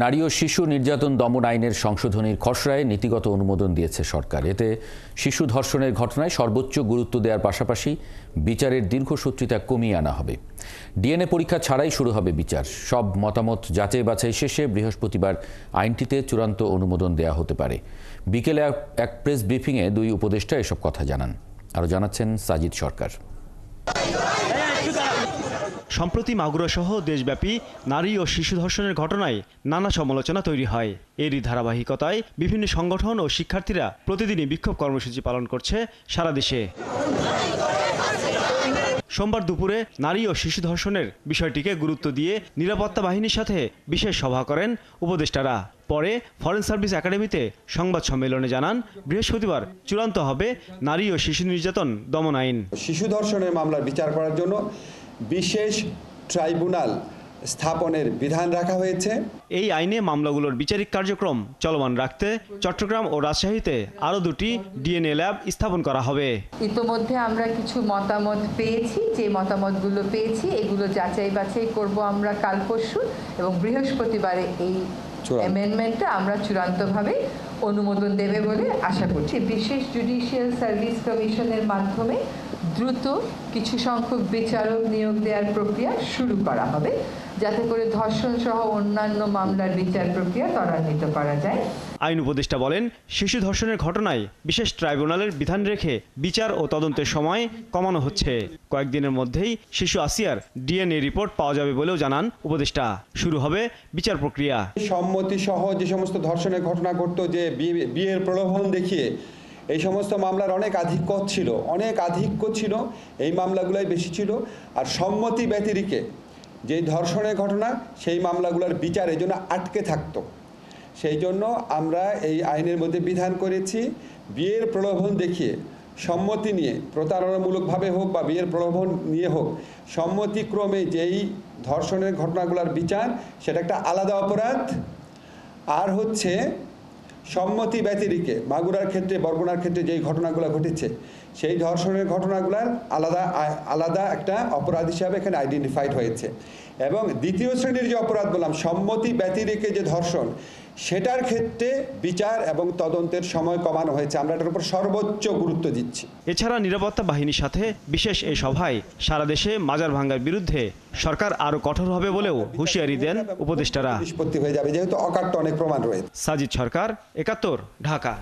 নারী ও শিশু নির্যাতন দমন আইনের সংশোধনীর খসড়ায় নীতিগত অনুমোদন দিয়েছে সরকার। এতে শিশু ধর্ষণের ঘটনায় সর্বোচ্চ গুরুত্ব দেওয়ার পাশাপাশি বিচারের দীর্ঘসূত্রিতা কমিয়ে আনা হবে। ডিএনএ পরীক্ষা ছাড়াই শুরু হবে বিচার। সব মতামত যাচাই বাছাই শেষে বৃহস্পতিবার আইনটিতে চূড়ান্ত অনুমোদন দেওয়া হতে পারে। বিকেলে এক প্রেস ব্রিফিংয়ে দুই উপদেষ্টা এসব কথা জানান। আরও জানাচ্ছেন সাজিদ সরকার। সম্প্রতি মাগুরা সহ দেশব্যাপী নারী ও শিশু ধর্ষণের ঘটনায় নানা সমালোচনা তৈরি হয়। এরই ধারাবাহিকতায় বিভিন্ন সংগঠন ও শিক্ষার্থীরা প্রতিদিনই বিক্ষোভ কর্মসূচি পালন করছে সারা দেশে। সোমবার দুপুরে নারী ও শিশু ধর্ষণের বিষয়টিকে গুরুত্ব দিয়ে নিরাপত্তা বাহিনীর সাথে বিশেষ সভা করেন উপদেষ্টারা। পরে ফরেন সার্ভিস একাডেমিতে সংবাদ সম্মেলনে জানান, বৃহস্পতিবার চূড়ান্ত হবে নারী ও শিশু নির্যাতন দমন আইন। শিশু ধর্ষণের মামলার বিচার করার জন্য বিশেষ ট্রাইব্যুনাল স্থাপনের বিধান রাখা হয়েছে। এই আইনে মামলাগুলোর বিচারিক কার্যক্রম চলমান রাখতে চট্টগ্রাম ও রাজশাহীতে আরও দুটি ডিএনএ ল্যাব স্থাপন করা হবে। ইতোমধ্যে আমরা কিছু মতামত পেয়েছি, যে মতামতগুলো পেয়েছি এগুলো যাচাই বাছাই করব আমরা কাল পরশু, এবং বৃহস্পতিবারে এই অ্যামেন্ডমেন্টটা আমরা চূড়ান্তভাবে অনুমোদন দেবে বলে আশা করছি। বিশেষ জুডিশিয়াল সার্ভিস কমিশনের মাধ্যমে দ্রুত কিছু সংখ্যক বিচারক নিয়োগ দেওয়ার প্রক্রিয়া শুরু করা হবে, যাতে করে ধর্ষণ সহ অন্যান্য মামলার বিচার প্রক্রিয়া ত্বরান্বিত করা যায়। আইন উপদেষ্টা বলেন, শিশু ধর্ষণের ঘটনায় বিশেষ ট্রাইব্যুনালের বিধান রেখে বিচার ও তদন্তের সময় কমানো হচ্ছে। কয়েকদিনের মধ্যেই শিশু আসিয়ার ডিএনএ রিপোর্ট পাওয়া যাবে বলেও জানান উপদেষ্টা। শুরু হবে বিচার প্রক্রিয়া। সম্মতি সহ যে সমস্ত ধর্ষণের ঘটনা ঘটতো, যে বিয়ের প্রলোভন দেখিয়ে এই সমস্ত মামলার অনেক আধিক্য ছিল, এই মামলাগুলোই বেশি ছিল। আর সম্মতি ব্যতিরেকে যে ধর্ষণের ঘটনা, সেই মামলাগুলোর বিচার এই জন্য আটকে থাকতো। সেই জন্য আমরা এই আইনের মধ্যে বিধান করেছি, বিয়ের প্রলোভন দেখিয়ে সম্মতি নিয়ে, প্রতারণামূলকভাবে হোক বা বিয়ের প্রলোভন নিয়ে হোক, সম্মতিক্রমে যেই ধর্ষণের ঘটনাগুলোর বিচার, সেটা একটা আলাদা অপরাধ। আর হচ্ছে সম্মতি ব্যতিরেকে মাগুরার ক্ষেত্রে, বরগুনার ক্ষেত্রে যেই ঘটনাগুলো ঘটেছে, সেই ধর্ষণের ঘটনাগুলোর আলাদা একটা অপরাধ হিসাবে এখানে আইডেন্টিফাইড হয়েছে। এবং দ্বিতীয় শ্রেণীর যে অপরাধ বললাম, সম্মতি ব্যতিরেকে যে ধর্ষণ, সেটার ক্ষেত্রে বিচার এবং তদন্তের সময় কমানো হয়েছে। আমরা এটার উপর সর্বোচ্চ গুরুত্ব দিচ্ছি। এছাড়া নিরাপত্তা বাহিনীর সাথে বিশেষ এই সভায় সারা দেশে মাজার ভাঙ্গার বিরুদ্ধে সরকার আরও কঠোর হবে বলেও হুঁশিয়ারি দেন উপদেষ্টারা। নিষ্পত্তি হয়ে যাবে, যেহেতু অকাট্য অনেক প্রমাণ রয়েছে। সাজিদ সরকার, ৭১, ঢাকা।